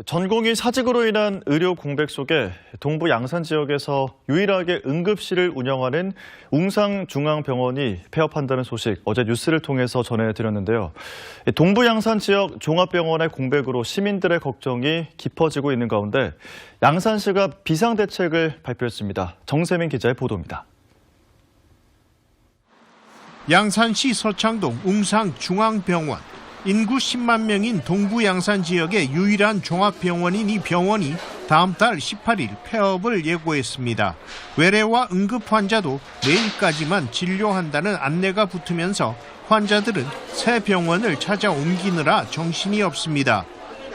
전공의 사직으로 인한 의료 공백 속에 동부 양산 지역에서 유일하게 응급실을 운영하는 웅상중앙병원이 폐업한다는 소식 어제 뉴스를 통해서 전해드렸는데요. 동부 양산 지역 종합병원의 공백으로 시민들의 걱정이 깊어지고 있는 가운데 양산시가 비상대책을 발표했습니다. 정세민 기자의 보도입니다. 양산시 서창동 웅상중앙병원. 인구 10만 명인 동부 양산 지역의 유일한 종합병원인 이 병원이 다음 달 18일 폐업을 예고했습니다. 외래와 응급 환자도 내일까지만 진료한다는 안내가 붙으면서 환자들은 새 병원을 찾아 옮기느라 정신이 없습니다.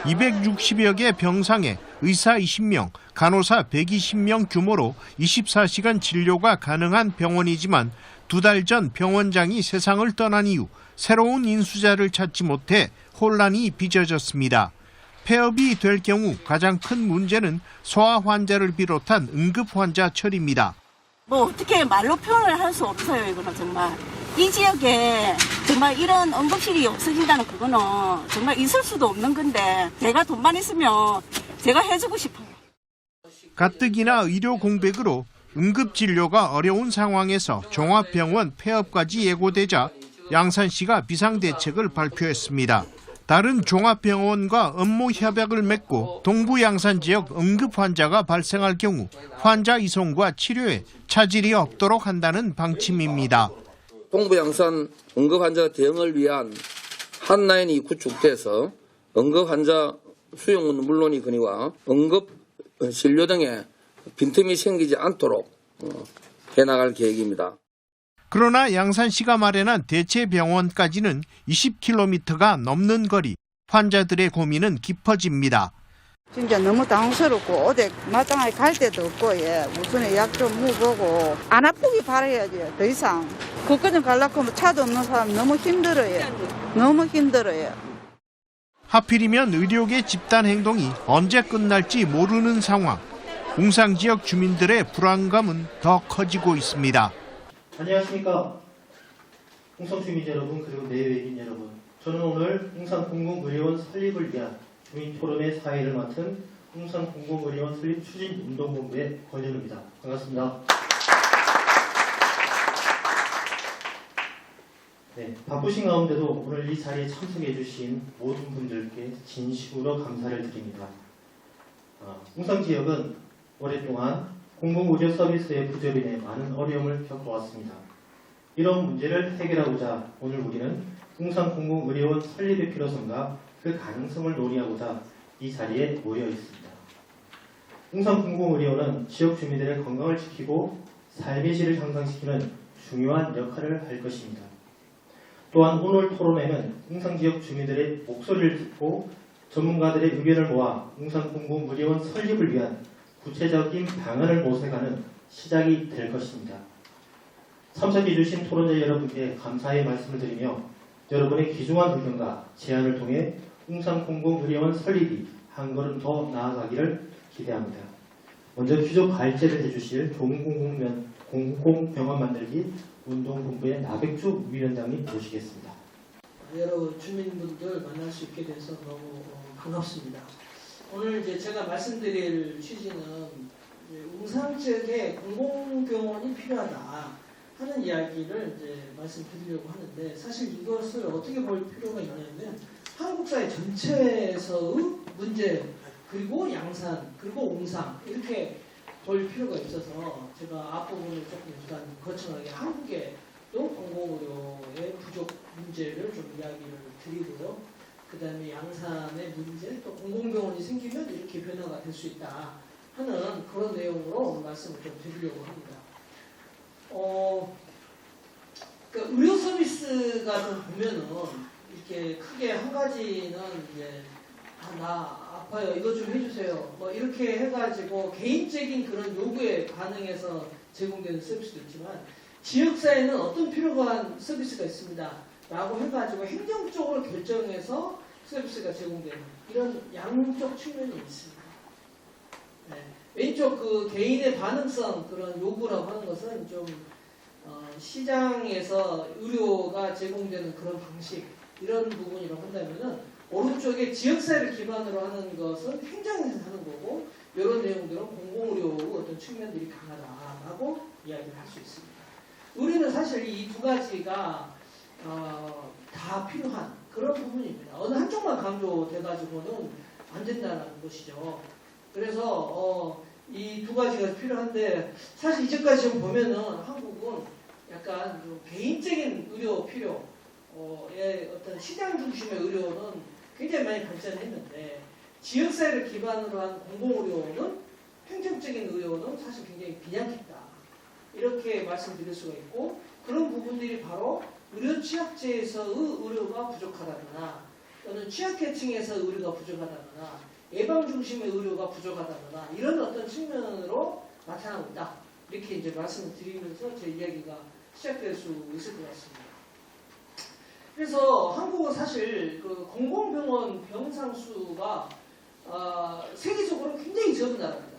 260여 개 병상에 의사 20명, 간호사 120명 규모로 24시간 진료가 가능한 병원이지만 2달 전 병원장이 세상을 떠난 이후 새로운 인수자를 찾지 못해 혼란이 빚어졌습니다. 폐업이 될 경우 가장 큰 문제는 소아 환자를 비롯한 응급 환자 처리입니다. 어떻게 말로 표현을 할 수 없어요, 이거는 정말. 이 지역에 정말 이런 응급실이 없어진다는 그거는 정말 있을 수도 없는 건데 제가 돈만 있으면 제가 해주고 싶어요. 가뜩이나 의료 공백으로 응급진료가 어려운 상황에서 종합병원 폐업까지 예고되자 양산시가 비상대책을 발표했습니다. 다른 종합병원과 업무 협약을 맺고 동부 양산 지역 응급 환자가 발생할 경우 환자 이송과 치료에 차질이 없도록 한다는 방침입니다. 동부 양산 응급 환자 대응을 위한 한 라인이 구축돼서 응급 환자 수용은 물론이거니와 응급 진료 등에 빈틈이 생기지 않도록 해나갈 계획입니다. 그러나 양산시가 마련한 대체 병원까지는 20km가 넘는 거리, 환자들의 고민은 깊어집니다. 진짜 너무 당황스럽고 어디 마땅하게 갈 데도 없고 우선에 약 좀 먹어보고 안 아프게 바라야지 더 이상. 그거는 가려고 하면 차도 없는 사람 너무 힘들어요. 너무 힘들어요. 하필이면 의료계 집단 행동이 언제 끝날지 모르는 상황. 웅상 지역 주민들의 불안감은 더 커지고 있습니다. 안녕하십니까. 웅상 주민 여러분 그리고 내외인 여러분. 저는 오늘 웅상 공공의료원 설립을 위한 주민 토론회 사회를 맡은 웅상 공공의료원 설립 추진 운동본부의 권현우입니다. 반갑습니다. 네, 바쁘신 가운데도 오늘 이 자리에 참석해 주신 모든 분들께 진심으로 감사를 드립니다. 웅상 지역은 오랫동안 공공의료 서비스의 부족으로 인해 많은 어려움을 겪어왔습니다. 이런 문제를 해결하고자 오늘 우리는 웅상 공공의료원 설립의 필요성과 그 가능성을 논의하고자 이 자리에 모여 있습니다. 웅상 공공의료원은 지역 주민들의 건강을 지키고 삶의 질을 향상시키는 중요한 역할을 할 것입니다. 또한 오늘 토론회는 웅상 지역 주민들의 목소리를 듣고 전문가들의 의견을 모아 웅상 공공의료원 설립을 위한 구체적인 방안을 모색하는 시작이 될 것입니다. 참석해 주신 토론자 여러분께 감사의 말씀을 드리며 여러분의 귀중한 의견과 제안을 통해 웅상 공공의료원 설립이 한 걸음 더 나아가기를 기대합니다. 먼저 규조 발제를 해주실 공공병원 만들기 운동본부의 나백주 위원장님 모시겠습니다. 여러 주민분들 만날 수 있게 돼서 너무 반갑습니다. 오늘 이제 제가 말씀드릴 취지는 웅상 지역에 공공병원이 필요하다 하는 이야기를 이제 말씀드리려고 하는데 사실 이것을 어떻게 볼 필요가 있냐면 한국 사회 전체에서의 문제 그리고 양산 그리고 웅상 이렇게 볼 필요가 있어서 제가 앞부분을 조금 일단 거창하게 한국에도 공공의료의 부족 문제를 좀 이야기를 드리고요. 그 다음에 양산의 문제, 또 공공병원이 생기면 이렇게 변화가 될 수 있다 하는 그런 내용으로 말씀을 좀 드리려고 합니다. 그러니까 의료 서비스가 좀 보면은 이렇게 크게 한 가지는 이제 나 아파요, 이거 좀 해주세요. 뭐 이렇게 해가지고 개인적인 그런 요구에 반응해서 제공되는 서비스도 있지만 지역사회는 어떤 필요한 서비스가 있습니다. 라고 해가지고 행정적으로 결정해서 서비스가 제공되는 이런 양쪽 측면이 있습니다. 네. 왼쪽 그 개인의 반응성 그런 요구라고 하는 것은 좀 시장에서 의료가 제공되는 그런 방식 이런 부분이라고 한다면은 오른쪽에 지역사회를 기반으로 하는 것은 행정에서 하는 거고 이런 내용들은 공공의료 어떤 측면들이 강하다라고 이야기를 할 수 있습니다. 우리는 사실 이 두 가지가 다 필요한 그런 부분입니다. 어느 한쪽만 강조돼가지고는 안 된다는 것이죠. 그래서 이 두 가지가 필요한데 사실 이제까지 좀 보면은 한국은 약간 좀 개인적인 의료 필요의 어떤 시장 중심의 의료는 굉장히 많이 발전했는데 지역사회를 기반으로 한 공공의료는 행정적인 의료는 사실 굉장히 빈약했다. 이렇게 말씀드릴 수가 있고 그런 부분들이 바로 의료 취약제에서의 의료가 부족하다거나 또는 취약계층에서 의료가 부족하다거나 예방 중심의 의료가 부족하다거나 이런 어떤 측면으로 나타나고 있다. 이렇게 이제 말씀을 드리면서 제 이야기가 시작될 수 있을 것 같습니다. 그래서 한국은 사실 그 공공병원 병상 수가 세계적으로 굉장히 적은 나라입니다.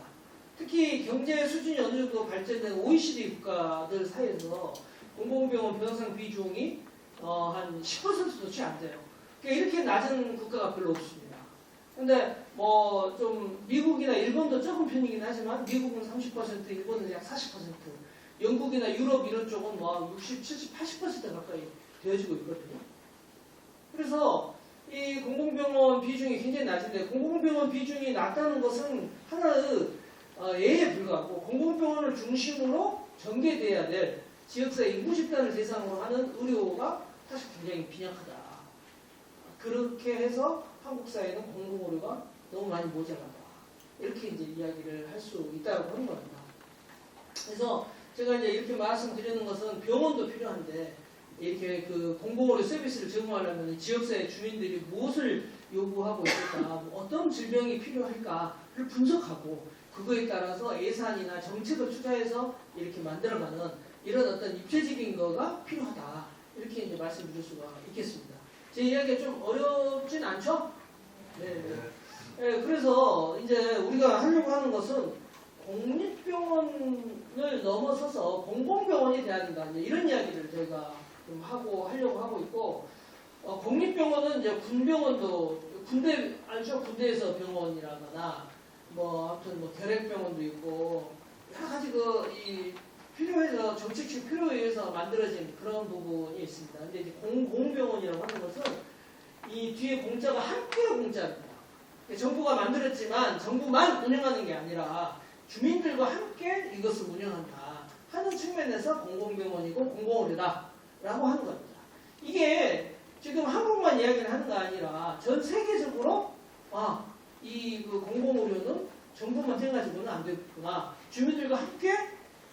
특히 경제 수준이 어느 정도 발전된 OECD 국가들 사이에서 공공병원 병상 비중이 한 10%도 채 안 돼요. 그러니까 이렇게 낮은 국가가 별로 없습니다. 근데 뭐 좀 미국이나 일본도 적은 편이긴 하지만 미국은 30%, 일본은 약 40%, 영국이나 유럽 이런 쪽은 뭐 60, 70, 80% 가까이 되어지고 있거든요. 그래서 이 공공병원 비중이 굉장히 낮은데 공공병원 비중이 낮다는 것은 하나의 예에 불과하고 공공병원을 중심으로 전개돼야 될 지역사회 인구 집단을 대상으로 하는 의료가 사실 굉장히 빈약하다. 그렇게 해서 한국 사회는 공공의료가 너무 많이 모자라다. 이렇게 이제 이야기를 할 수 있다고 하는 겁니다. 그래서 제가 이제 이렇게 말씀드리는 것은 병원도 필요한데 이렇게 그 공공의료 서비스를 제공하려면 지역사회 주민들이 무엇을 요구하고 있을까, 어떤 질병이 필요할까를 분석하고 그거에 따라서 예산이나 정책을 투자해서 이렇게 만들어가는 이런 어떤 입체적인 거가 필요하다. 이렇게 이제 말씀드릴 수가 있겠습니다. 제 이야기가 좀 어렵진 않죠? 네. 네, 그래서 이제 우리가 하려고 하는 것은 공립병원을 넘어서서 공공병원이 돼야 된다. 이제 이런 이야기를 저희가 좀 하려고 하고 있고, 공립병원은 이제 군병원도, 군대, 알죠? 군대에서 병원이라거나, 뭐, 아무튼 뭐, 결핵병원도 있고, 여러 가지 이 필요해서, 정책적 필요에 의해서 만들어진 그런 부분이 있습니다. 근데 이제 공병원이라고 하는 것은 이 뒤에 공짜가 함께가 공짜입니다. 정부가 만들었지만 정부만 운영하는 게 아니라 주민들과 함께 이것을 운영한다 하는 측면에서 공공병원이고 공공의료다라고 하는 겁니다. 이게 지금 한국만 이야기를 하는 거 아니라 전 세계적으로 이 그 공공의료는 정부만 해가지고는 안 되겠구나. 주민들과 함께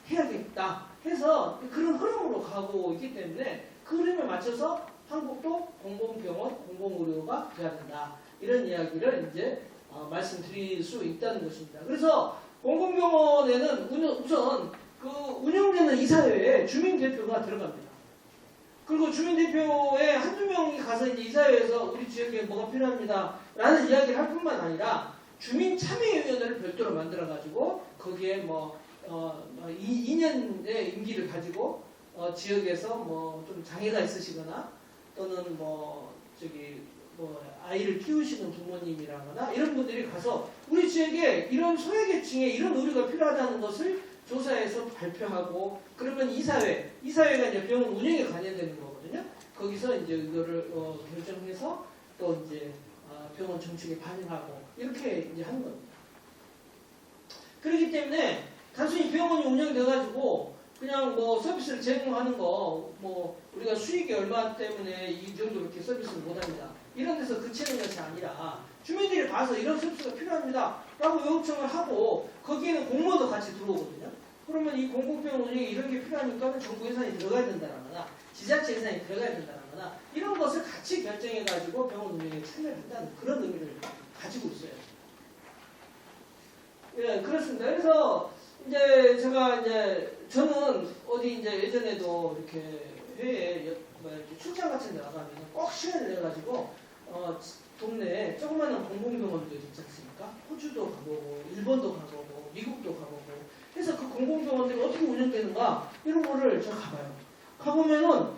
해야겠다 해서 그런 흐름으로 가고 있기 때문에 그 흐름에 맞춰서 한국도 공공병원, 공공의료가 돼야 된다. 이런 이야기를 이제 말씀드릴 수 있다는 것입니다. 그래서 공공병원에는 우선 그 운영되는 이사회에 주민대표가 들어갑니다. 그리고 주민대표에 한두 명이 가서 이제 이사회에서 우리 지역에 뭐가 필요합니다. 라는 이야기를 할 뿐만 아니라 주민참여위원회를 별도로 만들어가지고 거기에 2년의 임기를 가지고 지역에서 뭐 좀 장애가 있으시거나 또는 아이를 키우시는 부모님이라거나 이런 분들이 가서 우리 지역에 이런 소외계층에 이런 의료가 필요하다는 것을 조사해서 발표하고 그러면 이사회가 이제 병원 운영에 관련되는 거거든요. 거기서 이제 이거를 결정해서 또 이제 병원 정책에 반영하고 이렇게 이제 하는 겁니다. 그렇기 때문에 단순히 병원이 운영돼가지고 그냥 뭐 서비스를 제공하는 거 우리가 수익이 얼마 때문에 이 정도 이렇게 서비스를 못합니다. 이런 데서 그치는 것이 아니라 주민들이 가서 이런 서비스가 필요합니다 라고 요청을 하고 거기에는 공무원도 같이 들어오거든요. 그러면 이 공공병원 운영에 이런 게 필요하니까 정부 예산이 들어가야 된다거나 지자체 예산이 들어가야 된다거나 이런 것을 같이 결정해가지고 병원 운영에 참여한다는 그런 의미를 가지고 있어요. 예, 그렇습니다. 그래서 이제 저는 어디 이제 예전에도 이렇게 회에 이렇게 출장 같은 데 나가면 꼭 시간을 내가지고 동네에 조그마한 공공병원도 있지 않습니까? 호주도 가보고 일본도 가보고 미국도 가보고 해서 그 공공병원들이 어떻게 운영되는가 이런 거를 제가 가봐요. 가보면은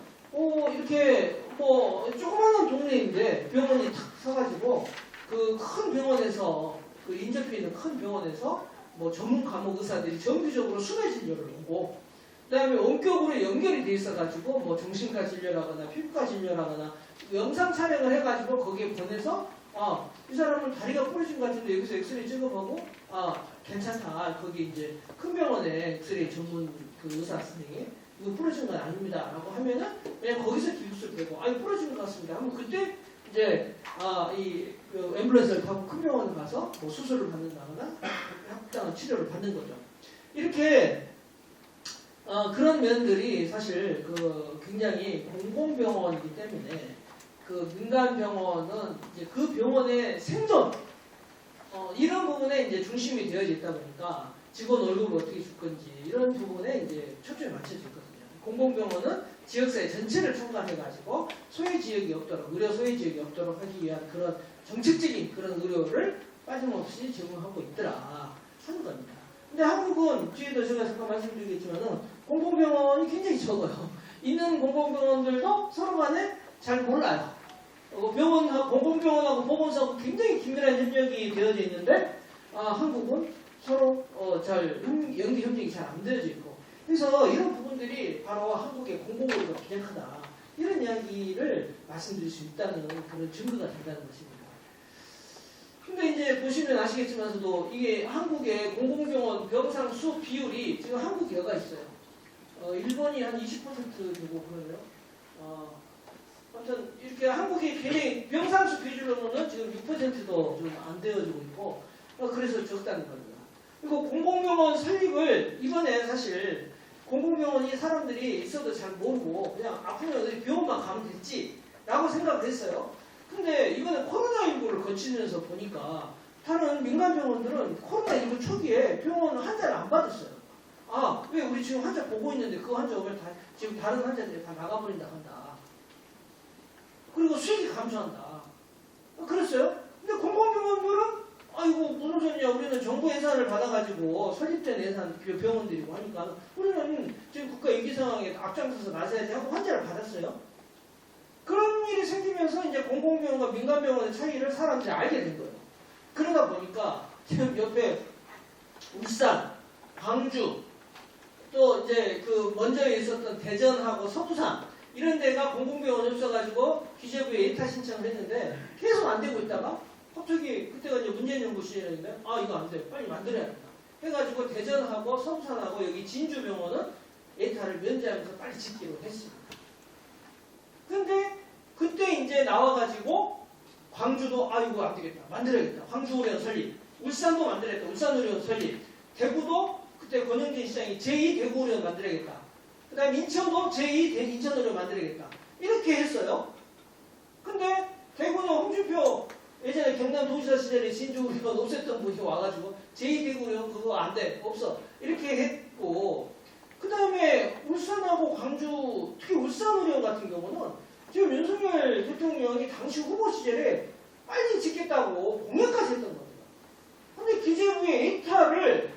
이렇게 뭐 조그마한 동네인데 병원이 탁 서가지고 그 큰 병원에서 그 인접해 있는 큰 병원에서 뭐 전문 과목 의사들이 정기적으로 순회 진료를 오고 그다음에 원격으로 연결이 돼 있어가지고 뭐 정신과 진료라거나 피부과 진료라거나 영상 촬영을 해가지고 거기에 보내서 이 사람은 다리가 부러진 것 같은데 여기서 엑스레이 찍어보고 괜찮다. 거기 이제 큰 병원에 엑스레이 전문 그 의사 선생님이 이거 부러진 건 아닙니다라고 하면은 그냥 거기서 기부스를 빼고 부러진 것 같습니다. 하면 그때 이제 그 앰뷸런스를 타고 큰 병원에 가서 뭐 수술을 받는다거나 합당한 치료를 받는 거죠. 이렇게 그런 면들이 사실 그 굉장히 공공병원이기 때문에 그 민간병원은 이제 그 병원의 생존 이런 부분에 이제 중심이 되어져 있다 보니까 직원 월급을 어떻게 줄 건지 이런 부분에 이제 초점이 맞춰지거든요. 공공병원은 지역사회 전체를 총괄해가지고 소외 지역이 없도록 의료 소외 지역이 없도록 하기 위한 그런 정책적인 그런 의료를 빠짐없이 제공하고 있더라 하는 겁니다. 근데 한국은 뒤에도 제가 잠깐 말씀드리겠지만은 공공병원이 굉장히 적어요. 있는 공공병원들도 서로 간에 잘 몰라요. 공공병원하고 보건소하고 굉장히 긴밀한 협력이 되어져 있는데 한국은 서로 잘 연계 협력이 잘 안 되어져 있고 그래서 이런 부분들이 바로 한국의 공공의료가 빈약하다 이런 이야기를 말씀드릴 수 있다는 그런 증거가 된다는 것입니다. 근데 이제 보시면 아시겠지만서도 이게 한국의 공공병원 병상 수 비율이 지금 한국에 여가 있어요. 일본이 한 20% 되고 그러네요. 아무튼 이렇게 한국이 굉장히 병상수 비율로는 지금 6%도 좀 안 되어지고 있고 그래서 적다는 겁니다. 그리고 공공병원 설립을 이번에 사실 공공병원이 사람들이 있어도 잘 모르고 그냥 아프면 어디 병원만 가면 됐지라고 생각을 했어요. 근데 이번에 코로나19를 거치면서 보니까 다른 민간병원들은 코로나19 초기에 병원 환자를 안 받았어요. 왜 우리 지금 환자 보고 있는데 그 환자 오면 지금 다른 환자들이 다 나가버린다 한다. 그리고 수익이 감소한다. 그랬어요. 근데 공공병원들은 이거 무슨 소리냐. 우리는 정부 예산을 받아가지고 설립된 예산 병원들이고 하니까 우리는 지금 국가 위기 상황에 앞장서서 나서야지 하고 환자를 받았어요. 그런 일이 생기면서 이제 공공병원과 민간병원의 차이를 사람들이 알게 된 거예요. 그러다 보니까 지금 옆에 울산, 광주, 또 이제 그 먼저 있었던 대전하고 서부산 이런 데가 공공병원이 없어가지고 기재부에 예타 신청을 했는데 계속 안 되고 있다가 갑자기 그때가 이제 문재인 정부 시절인데 이거 안 돼. 빨리 만들어야 된다. 해가지고 대전하고 서부산하고 여기 진주병원은 예타를 면제하면서 빨리 짓기로 했습니다. 근데 그때 이제 나와가지고 광주도 이거 안 되겠다. 만들어야겠다. 광주의료원 설립. 울산도 만들어야겠다. 울산의료원 설립. 대구도 그때 권영진 시장이 제2대구의료원 만들어야겠다. 그 다음에 인천도 제2 인천의료원 만들어야겠다. 이렇게 했어요. 근데 대구는 홍준표 예전에 경남도지사 시절에 진주의료원 없앴던 분이 와가지고 제2대구의료원 그거 안 돼. 없어. 이렇게 했고 그 다음에 울산하고 광주 특히 울산의료원 같은 경우는 지금 윤석열 대통령이 당시 후보 시절에 빨리 짓겠다고 공약까지 했던 겁니다. 근데 기재부에 에이타를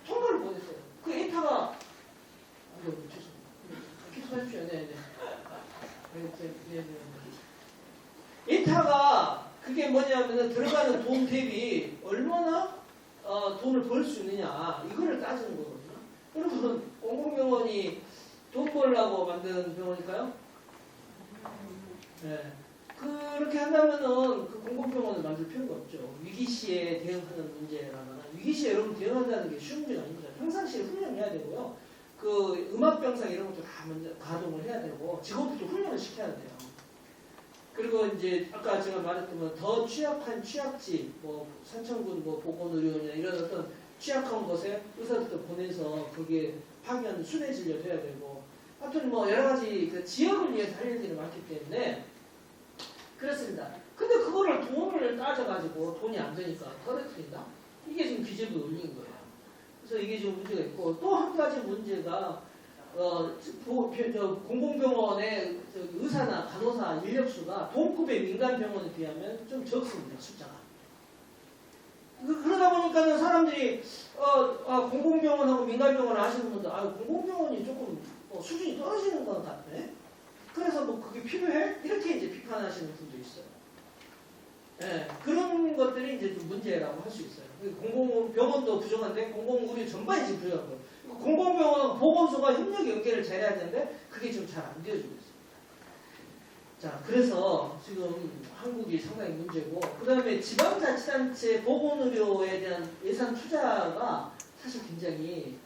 통보를 보냈어요. 그 에이타가 계속 하십시오. 네네. 에이타가 그게 뭐냐면은 들어가는 돈 대비 얼마나 돈을 벌 수 있느냐 이거를 따지는 거거든요. 여러분 공공병원이 돈 벌려고 만든 병원일까요? 네. 그렇게 한다면은 그 공공병원을 만들 필요가 없죠. 위기시에 대응하는 문제라거나 위기시에 여러분 대응한다는 게 쉬운 문제가 아닙니다. 평상시에 훈련해야 되고요. 그 음압병상 이런 것도 다 먼저 가동을 해야 되고 직원들도 훈련을 시켜야 돼요. 그리고 이제 아까 제가 말했던 더 취약한 취약지, 뭐 산청군 뭐 보건의료원이나 이런 어떤 취약한 곳에 의사들도 보내서 거기에 파견 순회 진료도 해야 되고, 하여튼 뭐 여러 가지 그 지역을 위해서 할 일들이 많기 때문에 그렇습니다. 근데 그거를 돈을 따져가지고 돈이 안 되니까 떨어뜨린다? 이게 지금 기재부에 올린 거예요. 그래서 이게 좀 문제가 있고, 또 한 가지 문제가 공공병원의 의사나 간호사 인력수가 동급의 민간병원에 비하면 좀 적습니다. 숫자가. 그러다 보니까는 사람들이 공공병원하고 민간병원을 아시는 분들 공공병원이 조금 수준이 떨어지는 것 같네. 그래서 뭐 그게 필요해? 이렇게 이제 비판하시는 분도 있어요. 예, 그런 것들이 이제 좀 문제라고 할 수 있어요. 공공병원도 부족한데 공공의료 전반이 지금 부족한 거예요. 공공병원 보건소가 협력 연계를 잘해야 되는데 그게 좀 잘 안 되어지고 있습니다. 자, 그래서 지금 한국이 상당히 문제고, 그 다음에 지방자치단체 보건의료에 대한 예산 투자가 사실 굉장히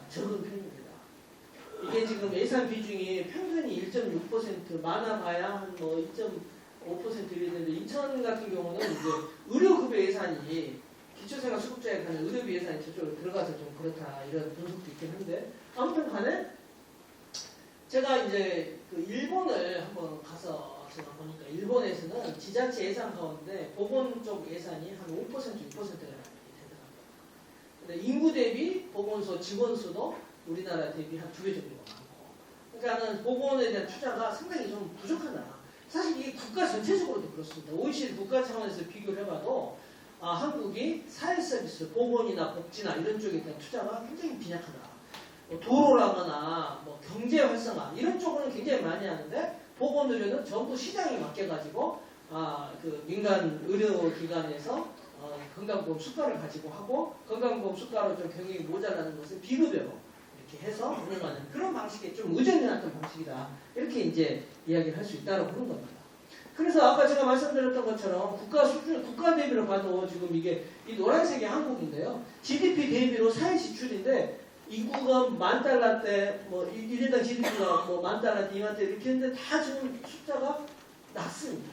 적은 편입니다. 이게 지금 예산 비중이 평균이 1.6%, 많아봐야 한 뭐 2.5% 이랬는데, 인천 같은 경우는 이제 의료급여 예산이 기초생활수급자에 관한 의료비 예산이 저쪽으로 들어가서 좀 그렇다 이런 분석도 있긴 한데, 아무튼 간에 제가 이제 그 일본을 한번 가서 제가 보니까 일본에서는 지자체 예산 가운데 보건 쪽 예산이 한 5%, 6%가 되더라고요. 근데 인구 대비 보건소 직원 수도 우리나라 대비 한 2배 정도가 많고, 그러니까는 보건에 대한 투자가 상당히 좀 부족하다. 사실 이게 국가 전체적으로도 그렇습니다. OECD 국가 차원에서 비교를 해봐도 한국이 사회 서비스, 보건이나 복지나 이런 쪽에 대한 투자가 굉장히 빈약하다. 뭐 도로라거나 뭐 경제 활성화 이런 쪽으로는 굉장히 많이 하는데, 보건의료는 전부 시장에 맡겨가지고 그 민간 의료기관에서 건강보험 수가를 가지고 하고, 건강보험 수가로 좀 경영이 모자라는 것을 비급여로 이렇게 해서 운영하는 그런 방식이 좀 의존해놨던 방식이다. 이렇게 이제 이야기를 할 수 있다고 하는 겁니다. 그래서 아까 제가 말씀드렸던 것처럼 국가 수준, 국가 대비로 봐도 지금 이게 이 노란색이 한국인데요. GDP 대비로 사회 지출인데 인구가 $10,000대, 뭐 1인당 GDP가 뭐 $10,000대, $20,000대 이렇게 했는데 다 지금 숫자가 낮습니다.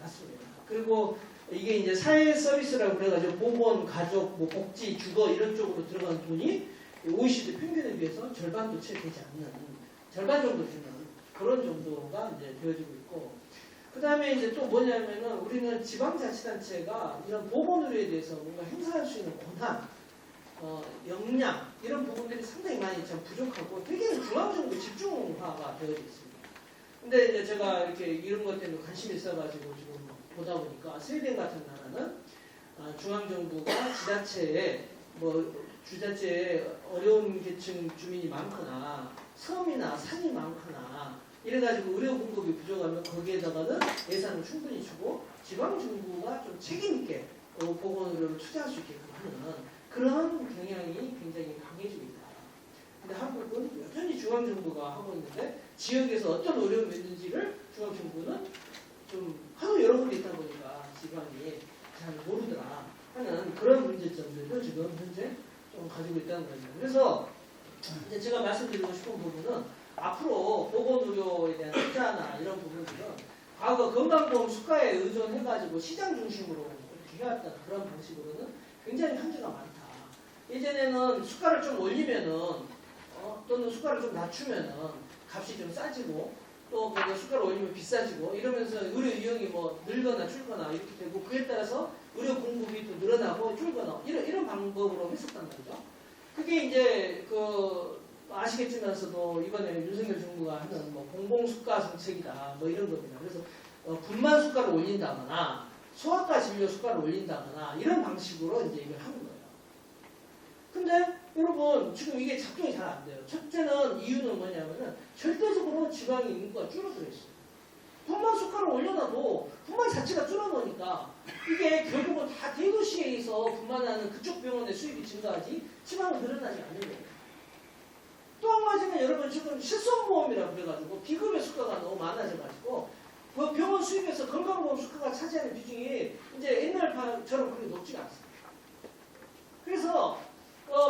낮습니다. 그리고 이게 이제 사회 서비스라고 그래가지고 보건, 가족, 뭐 복지, 주거 이런 쪽으로 들어간 돈이 OECD 평균에 비해서 절반도 채 되지 않는, 절반 정도 주는 그런 정도가 이제 되어지고 있고, 그 다음에 이제 또 뭐냐면은 우리는 지방자치단체가 이런 보건의료에 대해서 뭔가 행사할 수 있는 권한, 역량 이런 부분들이 상당히 많이 참 부족하고 되게 중앙정부 집중화가 되어져 있습니다. 근데 이제 제가 이렇게 이런 것 때문에 관심이 있어가지고 지금 보다 보니까 스웨덴 같은 나라는 중앙정부가 지자체에 주자체에 어려운 계층 주민이 많거나 섬이나 산이 많거나 이래가지고 의료 공급이 부족하면 거기에다가는 예산을 충분히 주고 지방정부가 좀 책임있게 보건의료를 투자할 수 있게끔 하는 그런 경향이 굉장히 강해지고 있다. 근데 한국은 여전히 중앙정부가 하고 있는데 지역에서 어떤 어려움이 있는지를 중앙정부는 좀 하도 여러 군데 있다 보니까 지방이 잘 모르더라 하는 그런 문제점들을 지금 현재 좀 가지고 있다는 거죠. 그래서 이제 제가 말씀드리고 싶은 부분은 앞으로 보건의료에 대한 투자나 이런 부분들은 과거 건강보험 수가에 의존해가지고 시장 중심으로 이렇게 해왔던 그런 방식으로는 굉장히 한계가 많다. 예전에는 수가를 좀 올리면은 또는 수가를 좀 낮추면은 값이 좀 싸지고 또 수가를 올리면 비싸지고 이러면서 의료 이용이 뭐 늘거나 줄거나 이렇게 되고 그에 따라서 의료 공급이 또 늘어나고 줄거나 이런 방법으로 했었단 말이죠. 그게 이제 아시겠지만서도 이번에 윤석열 정부가 하는 뭐 공공수가 정책이다 뭐 이런 겁니다. 그래서 분만 수가를 올린다거나 소아과 진료 수가를 올린다거나 이런 방식으로 이제 이걸 하는 거예요. 근데 여러분 지금 이게 작동이 잘 안 돼요. 첫째는 이유는 뭐냐면은 절대적으로 지방의 인구가 줄어들어 있어요. 분만 수가를 올려놔도 분만 자체가 줄어드니까 이게 결국은 다 대도시에서 분만하는 그쪽 병원의 수입이 증가하지 지방은 늘어나지 않는 거예요. 또 한 가지는 여러분 지금 실손보험이라고 그래가지고 비급여 수가가 너무 많아져가지고 그 병원 수입에서 건강보험 수가가 차지하는 비중이 이제 옛날처럼 그렇게 높지가 않습니다. 그래서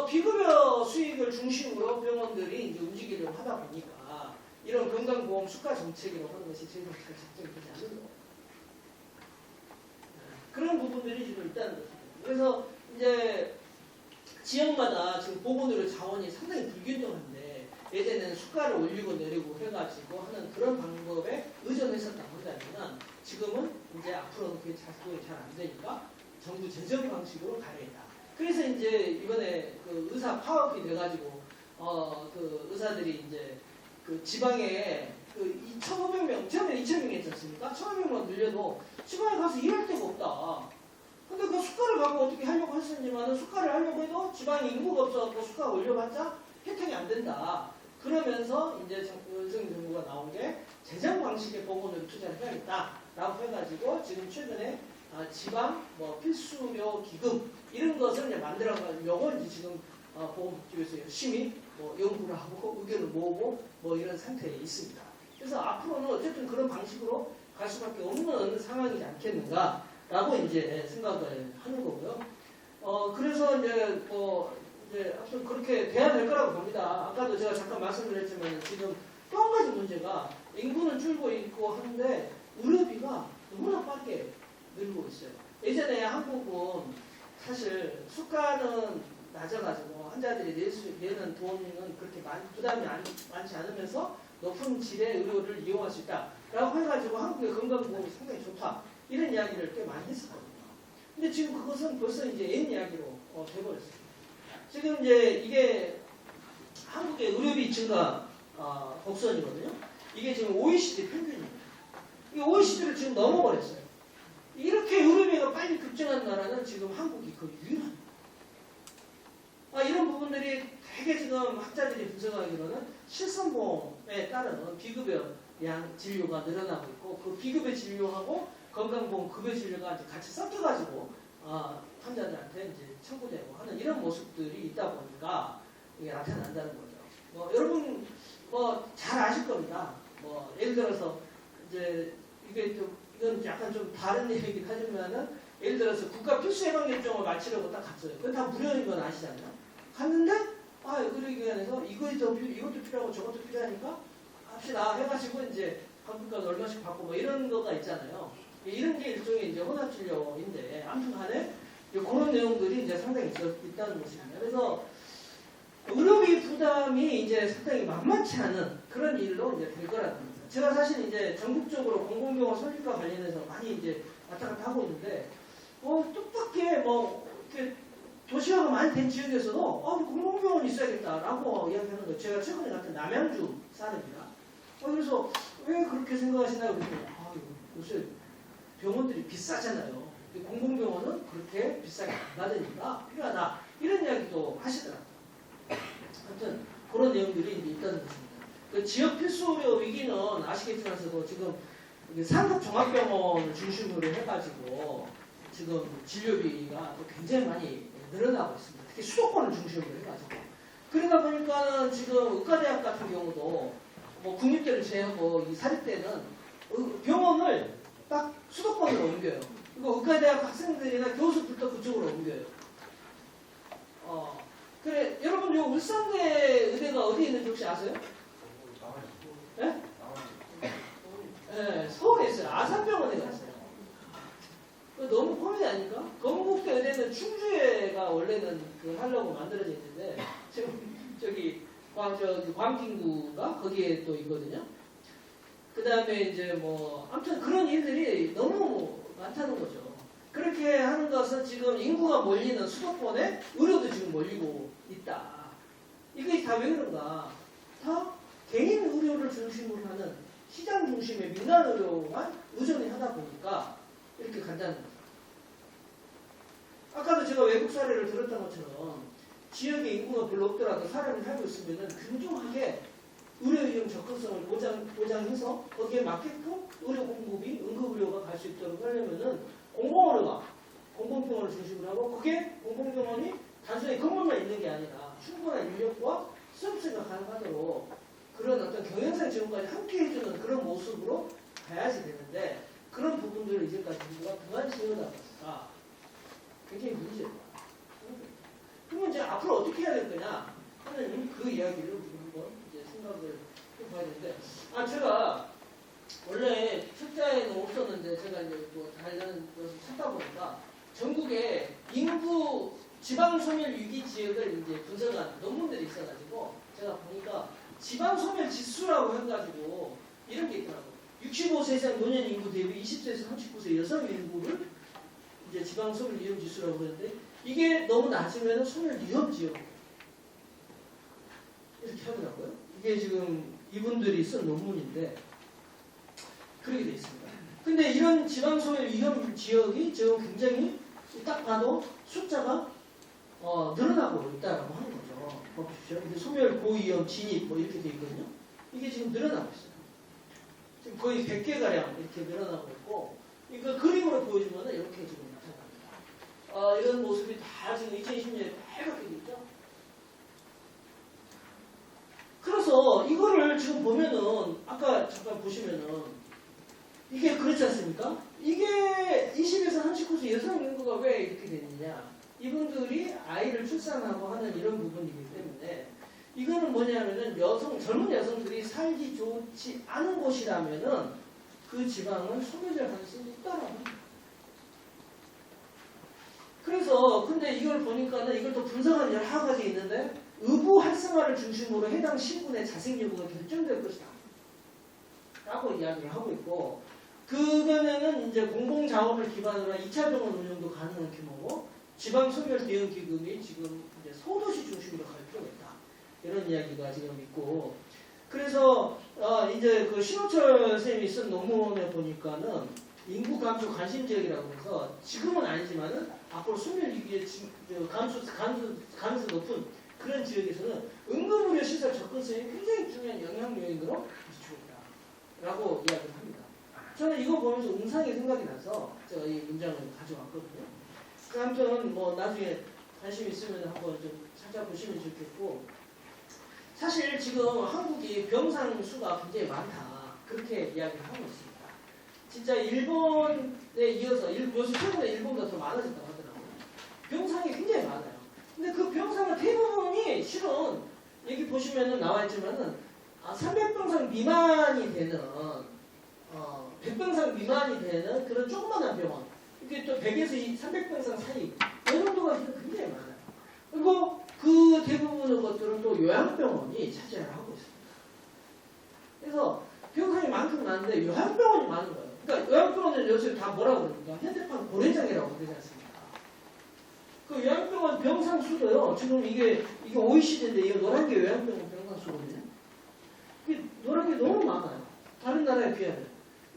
비급여 수익을 중심으로 병원들이 이제 움직이려고 하다 보니까 이런 건강보험 수가 정책이라고 하는 것이 제대로 잘 작동이 되지 않는 거예요. 그런 부분들이 지금 있다는 거죠. 그래서 이제 지역마다 지금 보건의료 자원이 상당히 불균형한데 예전에는 수가를 올리고 내리고 해가지고 하는 그런 방법에 의존했었다고 한다면 지금은 이제 앞으로는 그게 작동이 잘 안 되니까 정부 재정 방식으로 가야겠다. 그래서 이제 이번에 그 의사 파업이 돼가지고 그 의사들이 이제 그 지방에 그 2,500명 처음에 2,000명 했지 않습니까? 1,500명 늘려도 지방에 가서 일할 데가 없다. 근데 그 수가를 갖고 어떻게 하려고 했었지만은 수가를 하려고 해도 지방에 인구가 없어서 수가가 올려봤자 혜택이 안 된다. 그러면서 이제 윤석열 정부가 나온 게 재정 방식의 보건을 투자를 해야겠다라고 해가지고 지금 최근에 지방 뭐 필수료 기금 이런 것을 이제 만들어가지고 이제 지금 보건복지부에서 열심히 뭐 연구를 하고 의견을 모으고 뭐 이런 상태에 있습니다. 그래서 앞으로는 어쨌든 그런 방식으로 갈 수밖에 없는 상황이지 않겠는가라고 이제 생각을 하는 거고요. 그래서 이제 이제 아무튼 그렇게 돼야 될 거라고 봅니다. 아까도 제가 잠깐 말씀드렸지만 지금 또 한 가지 문제가 인구는 줄고 있고 하는데 의료비가 너무나 빠르게 늘고 있어요. 예전에 한국은 사실 수가는 낮아가지고 환자들이 내는 돈은 그렇게 부담이 많지 않으면서 높은 질의 의료를 이용할 수 있다라고 해가지고 한국의 건강보험이 상당히 좋다 이런 이야기를 꽤 많이 했었거든요. 근데 지금 그것은 벌써 이제 옛 이야기로 돼버렸습니다. 지금 이제 이게 한국의 의료비 증가 곡선이거든요. 이게 지금 OECD 평균입니다. 이 OECD를 지금 넘어버렸어요. 이렇게 의료비가 빨리 급증한 나라는 지금 한국이 거의 유일합니다. 이런 부분들이 되게 지금 학자들이 분석하기로는 실손보험에 따른 비급여 진료가 늘어나고 있고 그 비급여 진료하고 건강보험 급여 진료가 이제 같이 섞여가지고 환자들한테 이제 청구되고 하는 이런 모습들이 있다 보니까 이게 나타난다는 거죠. 여러분 잘 아실 겁니다. 예를 들어서 이제 이건 약간 좀 다른 얘기긴 하지만은 예를 들어서 국가 필수 예방접종을 마치려고 딱 갔어요. 그건 다 무료인 건 아시잖아요. 갔는데 의료기관에서 이것도 필요하고 저것도 필요하니까 합시다 해가지고 이제 한국가는 얼마씩 받고 뭐 이런 거가 있잖아요. 이런 게 일종의 이제 혼합진료인데 아무튼간에 그런 내용들이 이제 상당히 있다는 것입니다. 그래서 의료비 부담이 이제 상당히 만만치 않은 그런 일로 이제 될 거라는 겁니다. 제가 사실 이제 전국적으로 공공병원 설립과 관련해서 많이 이제 왔다 갔다 하고 있는데 뜻밖의 이렇게 도시화가 많이 된 지역에서도 공공병원이 있어야겠다라고 이야기하는 거예요. 제가 최근에 갔던 남양주 사람입니다. 그래서 왜 그렇게 생각하시나요? 그랬더니 요새 병원들이 비싸잖아요. 공공병원은 그렇게 비싸게 안 받으니까 필요하다. 이런 이야기도 하시더라고요. 하여튼 그런 내용들이 이제 있다는 것입니다. 그 지역 필수의료 위기는 아시겠지만서도 지금 상급 종합병원을 중심으로 해가지고 지금 진료비가 굉장히 많이 늘어나고 있습니다. 특히 수도권을 중심으로 해가지고. 그러다 보니까 지금 의과대학 같은 경우도 국립대를 제외하고 이 사립대는 병원을 딱 수도권으로 옮겨요. 그리고 의과대학 학생들이나 교수들도 그쪽으로 옮겨요. 그래, 여러분, 요 울산대 의대가 어디에 있는지 혹시 아세요? 네? 네, 서울에 있어요. 아산병원에 갔어요. 너무 고민이 아닌가? 건국대 의대는 충주에가 원래는 하려고 만들어져 있는데, 지금 광진구가 거기에 또 있거든요. 그 다음에 이제 아무튼 그런 일들이 너무 많다는 거죠. 그렇게 하는 것은 지금 인구가 몰리는 수도권에 의료도 지금 몰리고 있다. 이게 다 왜 그런가? 다 개인 의료를 중심으로 하는 시장 중심의 민간 의료만 의존을 하다 보니까 이렇게 간다는 거죠. 아까도 제가 외국 사례를 들었던 것처럼 지역에 인구가 별로 없더라도 사람이 살고 있으면 균등하게 의료 이용 접근성을 보장해서 거기에 맞게끔 의료 공급이 응급의료가 갈 수 있도록 하려면은 공공의료가 공공병원을 중심으로 하고 그게 공공병원이 단순히 건물만 있는 게 아니라 충분한 인력과 서비스가 가능하도록 그런 어떤 경영상 지원까지 함께 해주는 그런 모습으로 가야지 되는데 그런 부분들을 이제까지 정부가 그만 지어나가니까 굉장히 문제예요. 그러면 이제 앞으로 어떻게 해야 될 거냐 하는 그 이야기를 우리 한번 이제 생각을 해봐야 되는데 제가 원래 책자에는 없었는데 제가 이제 관련 것을 찾다 보니까 전국에 인구 지방 소멸 위기 지역을 이제 분석한 논문들이 있어가지고 제가 보니까 지방 소멸 지수라고 해가지고 이런 게 있더라고요. 65세 이상 노년 인구 대비 20세에서 39세 여성 인구를 이제 지방 소멸 위험 지수라고 그러는데 이게 너무 낮으면 소멸 위험 지역이에요. 이렇게 하더라고요. 이게 지금 이분들이 쓴 논문인데 그렇게 돼 있습니다. 근데 이런 지방 소멸 위험 지역이 지금 굉장히 딱 봐도 숫자가 늘어나고 있다라고 하는 거죠. 보십시오. 이제 소멸 고위험 진입 뭐 이렇게 돼 있거든요. 이게 지금 늘어나고 있어요. 지금 거의 100개가량 이렇게 늘어나고 있고, 이거 그림으로 보여주면 이렇게 지금 나타납니다. 이런 모습이 다 지금 2020년에 빨갛게 돼 있죠. 그래서 이거를 지금 보면은 아까 잠깐 보시면은 이게 그렇지 않습니까? 이게 20에서 39세 여성 인구가 왜 이렇게 됐느냐? 이분들이 아이를 출산하고 하는 이런 부분이기 때문에 이거는 뭐냐면은 젊은 여성들이 살기 좋지 않은 곳이라면은 그 지방은 소멸될 가능성이 있다라고 합니다. 그래서 근데 이걸 보니까는 이걸 또 분석하는 여러 가지 있는데 의부 활성화를 중심으로 해당 신분의 자생 여부가 결정될 것이다 라고 이야기를 하고 있고, 그러면은 이제 공공자원을 기반으로 한 2차 병원 운영도 가능한 규모고 지방 소멸 대응 기금이 지금 이제 소도시 중심으로 갈 필요가 있다 이런 이야기가 지금 있고, 그래서 이제 그 신호철 선생님이 쓴 논문에 보니까는 인구 감소 관심 지역이라고 해서 지금은 아니지만은 앞으로 소멸 위기에 가능성 높은 그런 지역에서는 응급의료 시설 접근성이 굉장히 중요한 영향 요인으로 미치고 있다라고 이야기를 합니다. 저는 이거 보면서 웅상이 생각이 나서 제가 이 문장을 가져왔거든요. 아무튼 뭐 나중에 관심 있으면 한번 좀 찾아보시면 좋겠고, 사실 지금 한국이 병상 수가 굉장히 많다 그렇게 이야기를 하고 있습니다. 진짜 일본에 이어서 요즘 최근에 일본보다 더 많아졌다고 하더라고요. 병상이 굉장히 많아요. 근데 그 병상의 대부분이 실은 여기 보시면은 나와 있지만은 300병상 미만이 되는 100병상 미만이 되는 그런 조그만한 병원, 이게 또 100에서 300병상 사이 이 정도가 굉장히 많아요. 그리고 그 대부분의 것들은 또 요양병원이 차지를 하고 있습니다. 그래서 병상이 많긴 많은데 요양병원이 많은 거예요. 그러니까 요양병원은 요즘 다 뭐라고 그럽니까? 현대판 고래장이라고 그러지 않습니까? 그 요양병원 병상 수도요. 지금 이게 OECD인데 이거 노란 게 요양병원 병상 수거든요. 이게 노란 게 너무 많아요. 다른 나라에 비하면.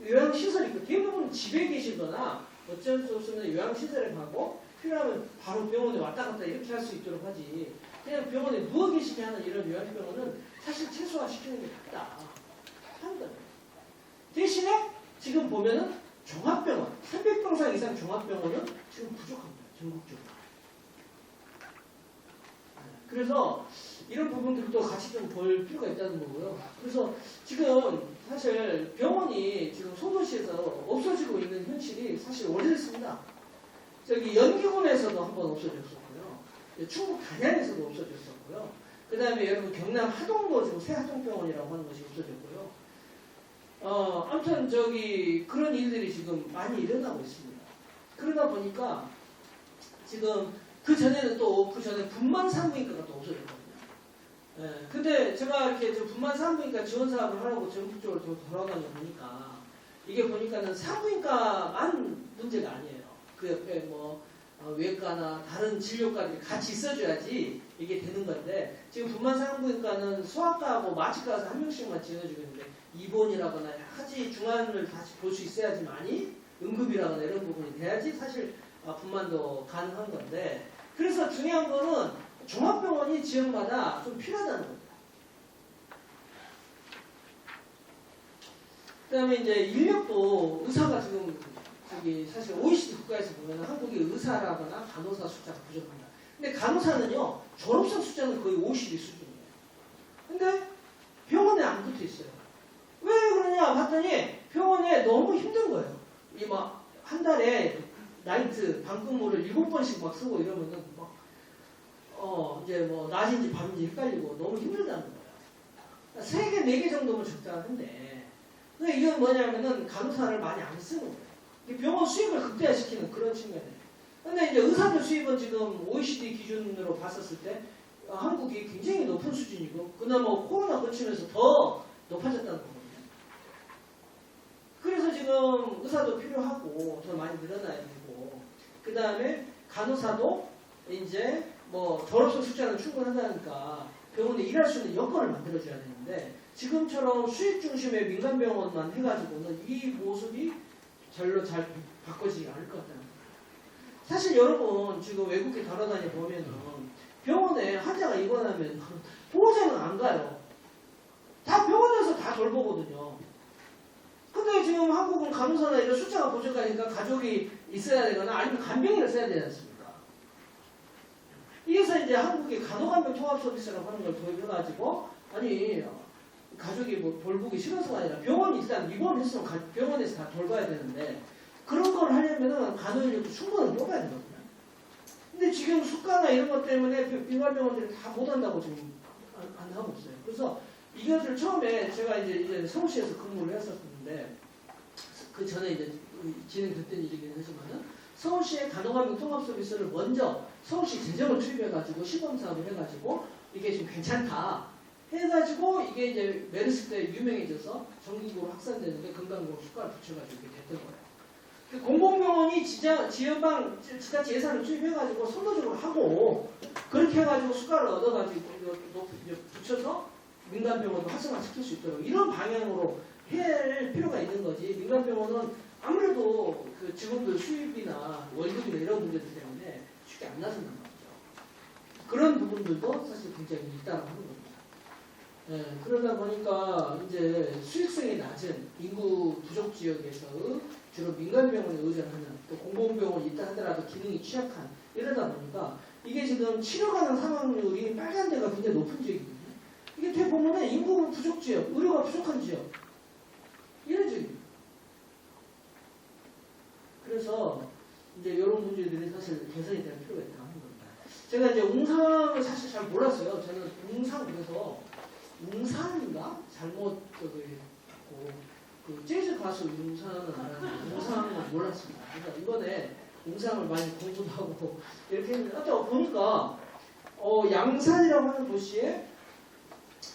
요양시설이 있고 대부분 집에 계시거나 어쩔 수 없으면 요양시설에 가고 필요하면 바로 병원에 왔다 갔다 이렇게 할 수 있도록 하지, 그냥 병원에 누워 계시게 하는 이런 요양병원은 사실 최소화시키는 게 낫다 하는 거예요. 대신에 지금 보면은 종합병원, 300병상 이상 종합병원은 지금 부족합니다. 전국적으로. 그래서 이런 부분들도 같이 좀 볼 필요가 있다는 거고요. 그래서 지금 사실 병원이 지금 소도시에서 없어지고 있는 현실이 사실 오래됐습니다. 저기 연기군에서도 한번 없어졌었고요. 충북 단양에서도 없어졌었고요. 그 다음에 여러분 경남 하동도 지금 새하동병원이라고 하는 것이 없어졌고요. 아무튼 저기 그런 일들이 지금 많이 일어나고 있습니다. 그러다 보니까 지금 그 전에 분만 산부인과가 또 없어졌거든요. 근데 제가 이렇게 분만 산부인과 지원 사업을 하라고 전국적으로 돌아다녀 보니까 이게 보니까는 산부인과만 문제가 아니에요. 그 옆에 뭐 외과나 다른 진료과들이 같이 있어줘야지 이게 되는 건데, 지금 분만 산부인과는 소아과하고 마취과에서 한 명씩만 지원해주고 있는데 입원이라거나 하지 중환을 다시 볼 수 있어야지만이 응급이라거나 이런 부분이 돼야지 사실 분만도 가능한 건데, 그래서 중요한 거는 종합병원이 지역마다 좀 필요하다는 겁니다. 그 다음에 이제 인력도 의사가 지금 사실 OECD 국가에서 보면 한국이 의사라거나 간호사 숫자가 부족합니다. 근데 간호사는요, 졸업생 숫자는 거의 OECD 수준이에요. 근데 병원에 안 붙어 있어요. 왜 그러냐 봤더니 병원에 너무 힘든 거예요. 이 막 한 달에 나이트 방근무를 7번씩 막 쓰고 이러면은 막 이제 뭐 낮인지 밤인지 헷갈리고 너무 힘들다는 거예요. 3개, 4개 정도면 적당한데, 근데 이건 뭐냐면은 간호사를 많이 안 쓰는 거예요. 병원 수입을 극대화시키는 그런 측면이에요. 근데 이제 의사들 수입은 지금 OECD 기준으로 봤었을 때 한국이 굉장히 높은 수준이고, 그나마 코로나 거치면서 더 높아졌다는 거거든요. 그래서 지금 의사도 필요하고 더 많이 늘어나야 되고, 그 다음에 간호사도 이제 뭐 졸업생 숫자는 충분하다니까 병원에 일할 수 있는 여건을 만들어줘야 되는데, 지금처럼 수입 중심의 민간병원만 해가지고는 이 모습이 별로 잘 바꿔지지 않을 것 같다는 거예요. 사실 여러분 지금 외국에 돌아다녀 보면은 병원에 환자가 입원하면 보호자는 안 가요. 다 병원에서 다 돌보거든요. 근데 지금 한국은 간호사나 이런 숫자가 부족하니까 가족이 있어야 되거나 아니면 간병인을 써야 되지 않습니까? 이래서 이제 한국이 간호간병 통합 서비스라고 하는 걸 도입해가지고 아니 가족이 뭐 돌보기 싫어서가 아니라 병원이 일단 입원했으면 병원에서 다 돌봐야 되는데 그런 걸 하려면은 간호인력도 충분히 뽑아야 되거든요. 근데 지금 수가나 이런 것 때문에 일반 병원들이 다 못한다고 지금 안 하고 있어요. 그래서 이것을 처음에 제가 이제 서울시에서 근무를 했었는데 그 전에 이제 진행됐던 일이긴 하지만은 서울시의 간호간병 통합 서비스를 먼저 서울시 재정을 투입해가지고 시범 사업을 해가지고 이게 지금 괜찮다 해가지고 이게 이제 메르스 때 유명해져서 전국으로 확산되는데 건강보험 수가를 붙여가지고 이게 됐던 거예요. 공공병원이 지자체 예산을 투입해가지고 선도적으로 하고 그렇게 해가지고 수가를 얻어가지고 붙여서 민간병원도 활성화시킬 수 있도록 이런 방향으로 할 필요가 있는 거지. 민간병원은 아무래도 그 직원들 수입이나 월급이나 이런 문제들 때문에 쉽게 안 나선단 말이죠. 그런 부분들도 사실 굉장히 있다고 하는 겁니다. 예, 그러다 보니까 이제 수익성이 낮은 인구 부족 지역에서의 주로 민간병원에 의존하는 또 공공병원이 있다 하더라도 기능이 취약한 이러다 보니까 이게 지금 치료 가능 사망률이 빨간 데가 굉장히 높은 지역이거든요. 이게 대부분은 인구 부족 지역, 의료가 부족한 지역 이런 지역입니다. 그래서 이제 이런 문제들이 사실 개선이 될 필요가 있다고 하는 겁니다. 제가 이제 웅상을 사실 잘 몰랐어요. 저는 웅상 그래서 웅산인가 잘못 그 재즈 가수 웅산은 알았는데 웅상은 몰랐습니다. 그래서 이번에 웅상을 많이 공부도 하고 이렇게 했는데 하여튼 보니까 양산이라고 하는 도시에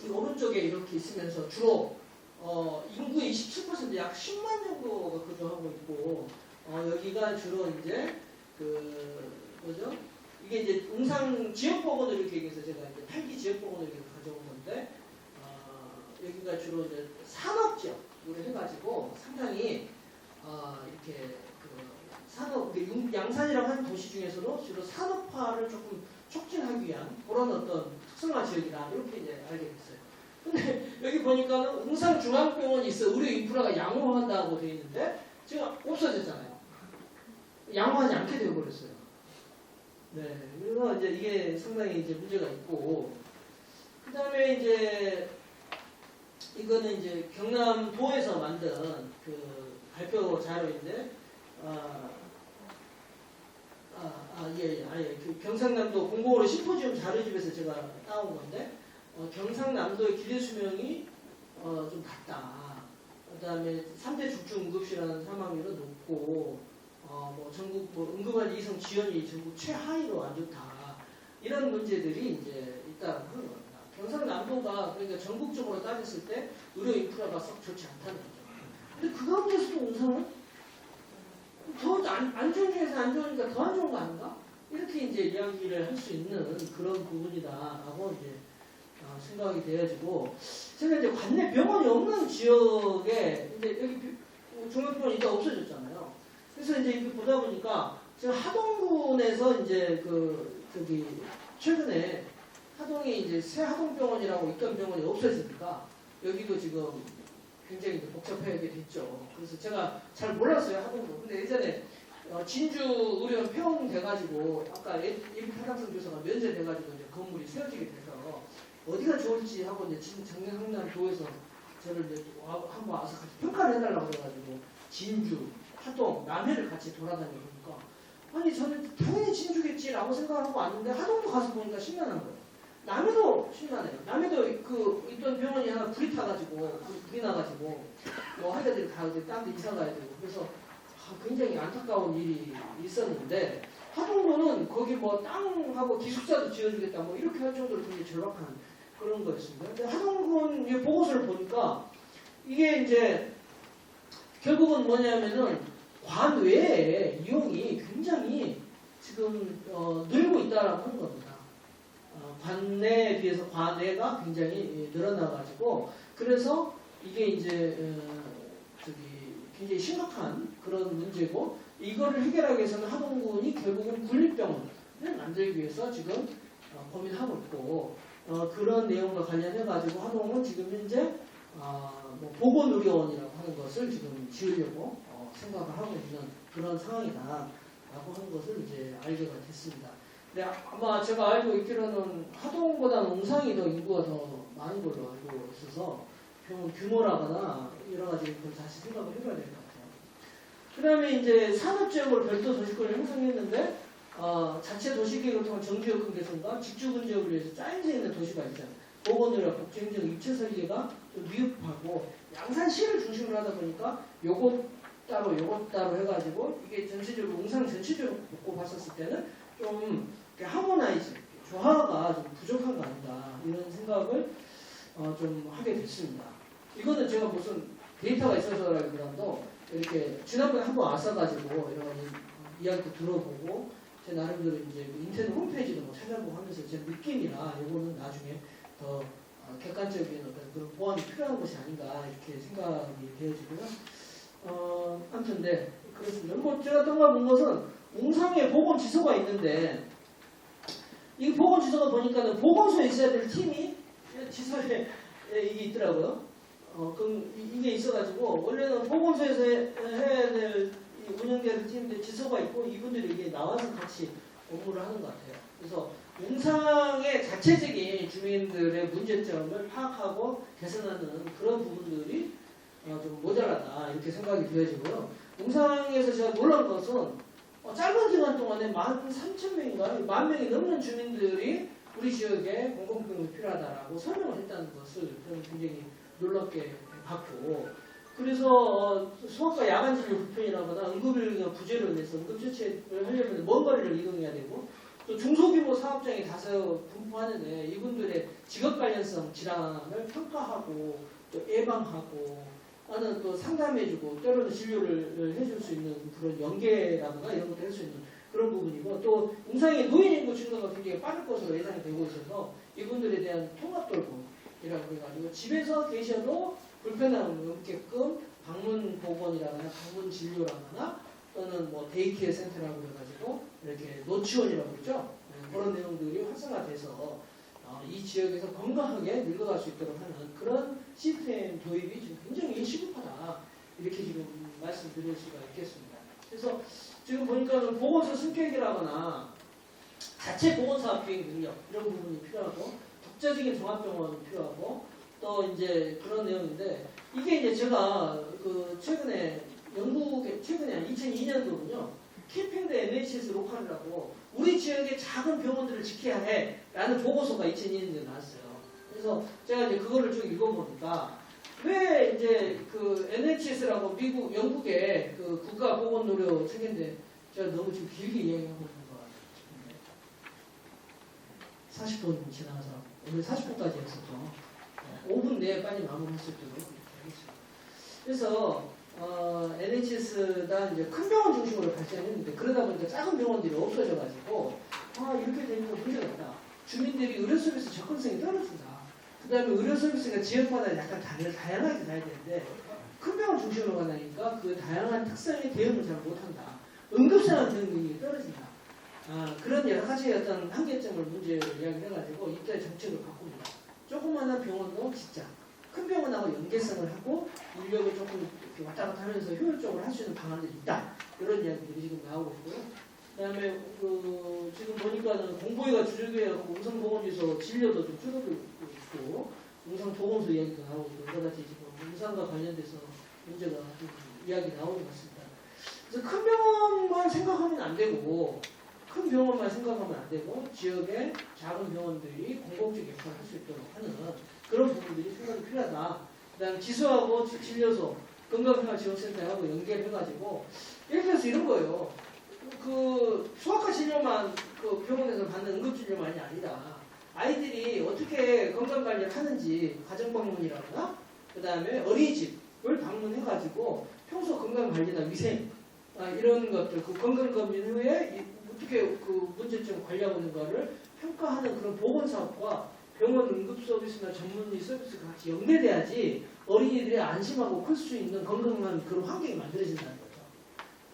이 오른쪽에 이렇게 있으면서 주로 인구의 27% 약 10만 정도가 거주하고 있고 여기가 주로 이제 뭐죠? 이게 이제 웅상 지역보건을 이렇게 얘기해서 제가 이제 8기 지역보건을 이렇게 가져온 건데 여기가 주로 이제 산업지역으로 해가지고 상당히 이렇게 산업 양산이라고 하는 도시 중에서도 주로 산업화를 조금 촉진하기 위한 그런 어떤 특성화 지역이다 이렇게 이제 알게 됐어요. 근데 여기 보니까는 웅산중앙병원이 있어 의료 인프라가 양호한다고 되어 있는데 지금 없어졌잖아요. 양호하지 않게 되어버렸어요. 네, 그래서 이제 이게 상당히 이제 문제가 있고 그 다음에 이제 이거는 이제 경남도에서 만든 그 발표 자료인데 그 경상남도 공공의료 심포지움 자료집에서 제가 따온 건데 경상남도의 기대 수명이 좀 낮다. 그다음에 3대 중증 응급실하는 사망률은 높고 뭐 전국 응급환자 이송 지원이 전국 최하위로 안 좋다. 이런 문제들이 이제 있다고 하는 겁니다. 경상남도가 그러니까 전국적으로 따졌을 때 의료 인프라가 썩 좋지 않다는 거죠. 근데 그 가운데서도 웅산은 더 안 좋은 중에서 안 좋으니까 더 안 좋은 거 아닌가? 이렇게 이제 이야기를 할 수 있는 그런 부분이다라고 이제 생각이 돼가지고 제가 이제 관내 병원이 없는 지역에 이제 여기 중앙병원이 이제 없어졌잖아요. 그래서 이제 이렇게 보다 보니까 지금 하동군에서 이제 최근에 하동이 이제 새 하동병원이라고 있던 병원이 없어지니까 여기도 지금 굉장히 복잡하게 됐죠. 그래서 제가 잘 몰랐어요, 하동도. 근데 예전에 진주 의료원 폐원돼가지고 아까 예비 타당성 조사가 면제돼가지고 이제 건물이 세워지게 돼서 어디가 좋을지 하고 이제 장례상남도에서 저를 이제 한번 와서 같이 평가를 해달라고 해가지고 진주, 하동, 남해를 같이 돌아다니니까 아니 저는 당연히 진주겠지라고 생각하고 왔는데 하동도 가서 보니까 심란한 거예요. 남해도 심란해요. 남해도 그 있던 병원이 하나 불이 타가지고 불이 나가지고 뭐 환자들이 다 딴 데 이사 가야 되고 그래서 굉장히 안타까운 일이 있었는데 하동도는 거기 뭐 땅하고 기숙사도 지어주겠다 뭐 이렇게 할 정도로 굉장히 절박한 그런 거였습니다. 근데 하동군 보고서를 보니까 이게 이제 결국은 뭐냐면은 관외에 이용이 굉장히 지금 늘고 있다라고 하는 겁니다. 관내에 비해서 관외가 굉장히 늘어나가지고 그래서 이게 이제 굉장히 심각한 그런 문제고 이거를 해결하기 위해서는 하동군이 결국은 국립병원을 만들기 위해서 지금 고민하고 있고 그런 내용과 관련해 가지고 하동은 지금 현재 뭐 보건의료원이라고 하는 것을 지금 지으려고 생각을 하고 있는 그런 상황이다라고 하는 것을 이제 알게 됐습니다. 근데 아마 제가 알고 있기로는 하동보다는 웅상이 더 인구가 더 많은 걸로 알고 있어서 병원 규모라거나 여러 가지 걸 다시 생각을 해봐야 될 것 같아요. 그 다음에 이제 산업지역으로 별도 도시권을 형성했는데 자체 도시계획을 통한 정지역권 개선과 직주근 지역을 위해서 짜여져 있는 도시가 있잖아요. 보건의료, 복지행정, 입체 설계가 좀 미흡하고 양산시를 중심으로 하다 보니까 요것 따로 해가지고 이게 전체적으로 웅상 전체적으로 놓고 봤었을 때는 좀 하모나이즈, 조화가 좀 부족한 거 아닌가 이런 생각을 좀 하게 됐습니다. 이거는 제가 무슨 데이터가 있어서라기보다도 이렇게 지난번에 한번 왔어가지고 이런 이야기도 들어보고 제 나름대로 이제 인터넷 홈페이지도 뭐 찾아보고 하면서 제 느낌이나 이거는 나중에 더 객관적인 어떤 그런 보완이 필요한 것이 아닌가 이렇게 생각이 되어지고요. 아무튼 네 그렇습니다. 뭐 제가 떠나본 것은 웅상에 보건지소가 있는데 이 보건지소가 보니까는 보건소에 있어야 될 팀이 지소에 이게 있더라고요. 그럼 이게 있어가지고 원래는 보건소에서 해야 될 운영될 팀인데 지소가 있고 이분들이 이게 나와서 같이 업무를 하는 것 같아요. 그래서 웅상의 자체적인 주민들의 문제점을 파악하고 개선하는 그런 부분들이 좀 모자라다 이렇게 생각이 되어지고요. 웅상에서 제가 놀란 것은 짧은 기간 동안에 13,000명인가 10,000명이 넘는 주민들이 우리 지역에 공공병원이 필요하다라고 설명을 했다는 것을 저는 굉장히 놀랍게 봤고 그래서 소아과 야간진료 불편이라거나 응급인력 부재로 인해서 응급처치를 하려면 먼 거리를 이동해야 되고 또 중소규모 사업장이 다소 분포하는데 이분들의 직업 관련성 질환을 평가하고 또 예방하고 나는 또 상담해주고 때로는 진료를 해줄 수 있는 그런 연계라거나 이런 것도 할 수 있는 그런 부분이고 또 웅상의 노인 인구 증가가 굉장히 빠를 것으로 예상이 되고 있어서 이분들에 대한 통합 돌봄이라고 해가지고 집에서 계셔도 불편함이 없게끔 방문 보건이라거나 방문 진료라거나 또는 뭐 데이케어 센터라고 해가지고 이렇게 노치원이라고 그러죠. 그런 내용들이 활성화돼서 이 지역에서 건강하게 늙어갈 수 있도록 하는 그런 시스템 도입이 지금 굉장히 시급하다 이렇게 지금 말씀드릴 수가 있겠습니다. 그래서 지금 보니까는 보건소 승격이라거나 자체 보건사업 비행 능력 이런 부분이 필요하고 독자적인 종합병원이 필요하고 또 이제 그런 내용인데 이게 이제 제가 그 최근에 영국에 최근에 한 2002년도군요. 캠핑드 NHS 로컬이라고 우리 지역의 작은 병원들을 지켜야 해라는 보고서가 2002년도에 나왔어요. 그래서 제가 이제 그거를 쭉 읽어보니까 왜 이제 그 NHS라고 미국 영국의 그 국가 보건의료 체계인데 제가 너무 좀 길게 이야기하고 있는 것 같아요. 40분 지나서 오늘 40분까지 했었죠. 5분 내에 빨리 마무리할 수 있도록 이렇게 하겠습니다. 그래서 NHS가 이제 큰 병원 중심으로 발전했는데 그러다 보니까 작은 병원들이 없어져가지고 이렇게 되면 문제가 있다. 주민들이 의료 서비스 접근성이 떨어진다. 그 다음에 의료 서비스가 지역마다 약간 다양하게 가야 되는데 큰 병원 중심으로 가니까 그 다양한 특성에 대응을 잘 못한다. 응급상황 대응 능력이 떨어진다. 그런 여러 가지 어떤 한계점을 문제로 이야기해가지고 이때 정책을 바꿉니다. 조그마한 병원도 진짜 큰 병원하고 연계성을 하고 인력을 조금 이렇게 왔다 갔다 하면서 효율적으로 할 수 있는 방안들이 있다. 이런 이야기들이 지금 나오고 있고요. 그 다음에 지금 보니까는 공보위가 주력해갖고 웅상보건지소 진료도 좀 줄어들고 있고 웅상보건소 이야기도 나오고 여러 가지 지금 웅상과 관련돼서 문제가 좀 이야기 나오는 것 같습니다. 그래서 큰 병원만 생각하면 안 되고 큰 병원만 생각하면 안 되고 지역의 작은 병원들이 공공적 역할을 할 수 있도록 하는 그런 부분들이 생각이 필요하다. 그 다음에 지수하고 진료소, 건강생활지원센터하고 연계해가지고 예를 들어서 이런 거예요. 그 소아과 진료만 그 병원에서 받는 응급진료만이 아니라 아이들이 어떻게 건강관리를 하는지 가정방문이라거나 그 다음에 어린이집을 방문해가지고 평소 건강관리나 위생 이런 것들 그 건강검진 후에 어떻게 그 문제점 관리하고 있는가를 평가하는 그런 보건사업과 병원 응급서비스나 전문의 서비스가 같이 연계돼야지 어린이들이 안심하고 클 수 있는 건강한 그런 환경이 만들어진다는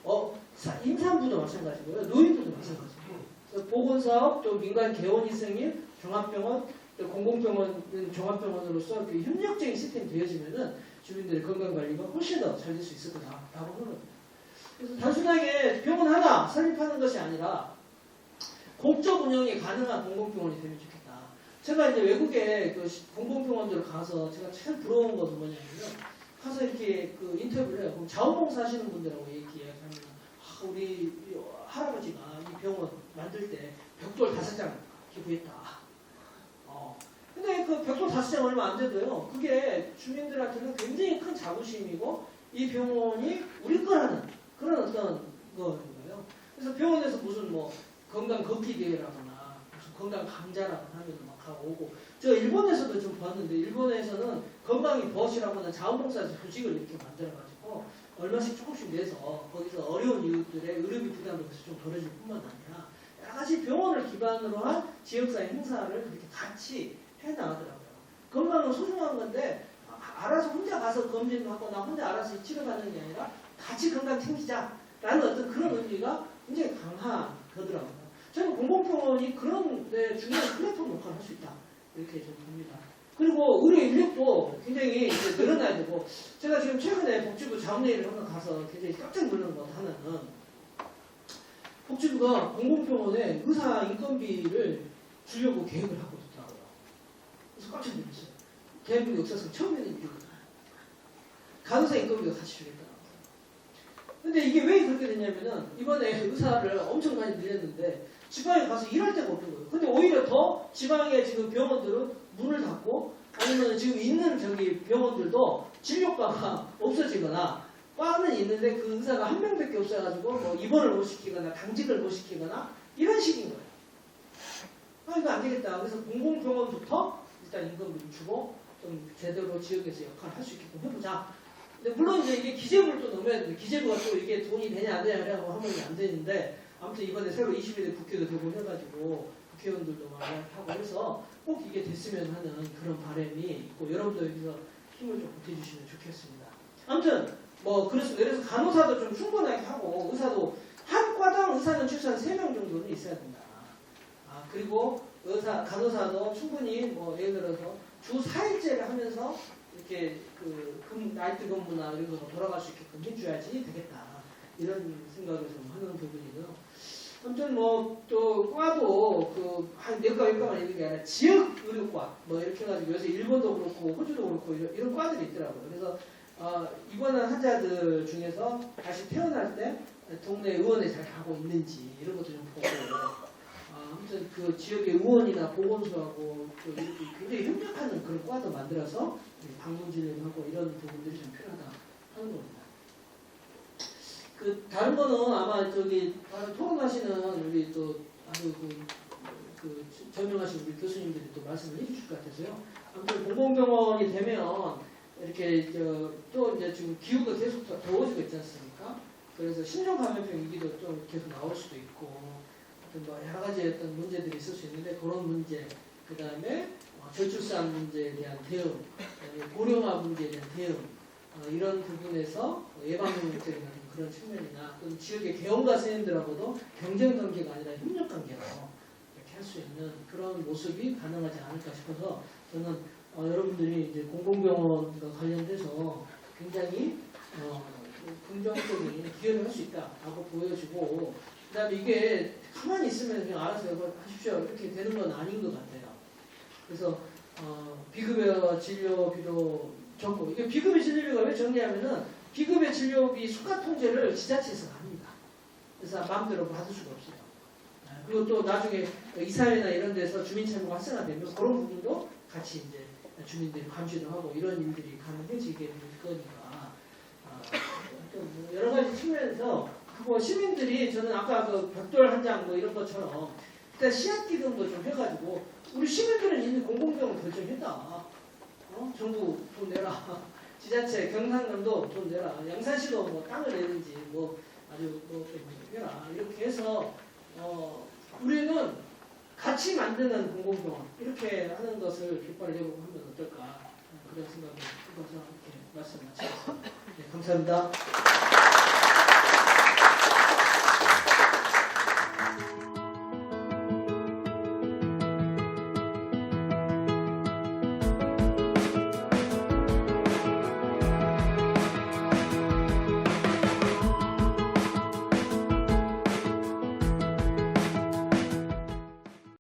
거죠. 임산부도 마찬가지고요. 노인들도 마찬가지고. 보건사업, 또 민간 개원 이승인, 종합병원, 또 공공병원, 종합병원으로서 그 협력적인 시스템이 되어지면은 주민들의 건강관리가 훨씬 더 잘 될 수 있을 거다라고 하는 겁니다. 그래서 단순하게 병원 하나 설립하는 것이 아니라 공적 운영이 가능한 공공병원이 되면 좋겠다. 제가 이제 외국에 그 공공병원들 가서 제가 참 부러운 것은 뭐냐면 가서 이렇게 그 인터뷰를 해요. 그럼 자원봉사 하시는 분들하고 얘기하면 우리 할아버지가 이 병원 만들 때 벽돌 5장 기부했다. 근데 그 벽돌 5장 얼마 안 돼도요. 그게 주민들한테는 굉장히 큰 자부심이고 이 병원이 우리 거라는 그런 어떤 거예요. 그래서 병원에서 무슨 뭐 건강 걷기 대회라거나 무슨 건강 강좌라거나 하면 막 하고 오고. 저 일본에서도 좀 봤는데 일본에서는 건강이 벗이라거나 자원봉사 조직을 이렇게 만들어가지고 얼마씩 조금씩 내서 거기서 어려운 이웃들의 의료비 부담을 좀 덜어줄 뿐만 아니라 여러 가지 병원을 기반으로 한 지역사회 행사를 그렇게 같이 해나가더라고요. 건강은 소중한 건데 알아서 혼자 가서 검진하거나 혼자 알아서 치료받는 게 아니라 같이 건강 챙기자라는 어떤 그런 의미가 굉장히 강한 거더라고요. 저는 공공병원이 그런 데 중요한 플랫폼 역할을 할 수 있다. 이렇게 좀 봅니다. 그리고 의료 인력도 굉장히 이제 늘어나야 되고 제가 지금 최근에 복지부 자문회의를 한번 가서 굉장히 깜짝 놀란 것 하나는 복지부가 공공병원에 의사 인건비를 주려고 계획을 하고 있더라고요. 그래서 깜짝 놀랐어요. 대한민국 역사상 처음 있는 일이거든요. 간호사 인건비가 같이 주겠다. 근데 이게 왜 그렇게 됐냐면은 이번에 의사를 엄청 많이 늘렸는데 지방에 가서 일할 데가 없는 거예요. 근데 오히려 더 지방에 지금 병원들은 문을 닫고 아니면 지금 있는 저기 병원들도 진료과가 없어지거나 과는 있는데 그 의사가 한 명밖에 없어가지고 뭐 입원을 못 시키거나 당직을 못 시키거나 이런 식인 거예요. 이거 안 되겠다. 그래서 공공병원부터 일단 임금을 주고 좀 제대로 지역에서 역할을 할 수 있게끔 해보자. 근데 물론 이제 이게 기재부를 또 넘어야 되는데 기재부가 또 이게 돈이 되냐 안 되냐고 하면 안 되는데 아무튼 이번에 새로 21대 국회도 되고 해가지고 국회의원들도 많이 하고 해서 꼭 이게 됐으면 하는 그런 바람이 있고 여러분도 여기서 힘을 좀 보태주시면 좋겠습니다. 아무튼 뭐 그렇습니다. 그래서 간호사도 좀 충분하게 하고 의사도 한 과당 의사는 최소한 3명 정도는 있어야 된다. 그리고 간호사도 충분히 뭐 예를 들어서 주 4일제를 하면서 이렇게 그 나이트 근무나 이런 거 돌아갈 수 있게끔 해줘야지 되겠다. 이런 생각을 좀 하는 부분이고요. 아무튼 뭐 또 과도 그한 내과 외과만 있는 게 아니라 지역 의료과 뭐 이렇게 해가지고 요새 일본도 그렇고 호주도 그렇고 이런 과들이 있더라고요. 그래서 입원한 환자들 중에서 다시 태어날 때 동네 의원에 잘 가고 있는지 이런 것도 좀 보고 아무튼 그 지역의 의원이나 보건소하고 또 이렇게 굉장히 협력하는 그런 과도 만들어서 방문 진료도 하고 이런 부분들이 좀 필요하다 하는 겁니다. 그 다른 거는 아마 저기 토론하시는 우리 또 아주 그 전명하신 우리 교수님들이 또 말씀을 해주실 것 같아서요. 아무튼 공공병원이 되면 이렇게 또 이제 지금 기후가 계속 더워지고 있지 않습니까? 그래서 신종 감염병 위기도 좀 계속 나올 수도 있고, 어떤 뭐 여러 가지 어떤 문제들이 있을 수 있는데 그런 문제, 그 다음에 저출산 문제에 대한 대응, 고령화 문제에 대한 대응, 이런 부분에서 예방적인 그런 측면이나 또는 지역의 개원과 선생님들하고도 경쟁 관계가 아니라 협력 관계로 이렇게 할 수 있는 그런 모습이 가능하지 않을까 싶어서 저는 여러분들이 이제 공공병원과 관련돼서 굉장히 긍정적인 기여를 할 수 있다라고 보여지고, 그다음에 이게 가만히 있으면 그냥 알아서 하십시오 이렇게 되는 건 아닌 것 같아요. 그래서 비급여 진료비로 정부, 이게 비급여 진료비가 왜 정리하면은 비급여 진료비 수가 통제를 지자체에서 합니다. 그래서 마음대로 받을 수가 없어요. 그리고 또 나중에 이사회나 이런 데서 주민 참여가 활성화되면 그런 부분도 같이 이제 주민들이 감시도 하고 이런 일들이 가능해지게 될 거니까 뭐 여러 가지 측면에서 뭐 시민들이 저는 아까 그 벽돌 한 장 뭐 이런 것처럼 일단 씨앗 기금도 좀 해가지고 우리 시민들은 이미 공공병원 결정했다. 정부 돈 내라. 지자체 경상남도 돈 내라. 양산시도 뭐 땅을 내든지 뭐 아주 뭐 해라. 이렇게 해서 우리는 같이 만드는 공공병원 이렇게 하는 것을 깃발을 내고 하면 어떨까 그런 생각을 해서 이렇게 말씀 마치겠습니다. 네, 감사합니다.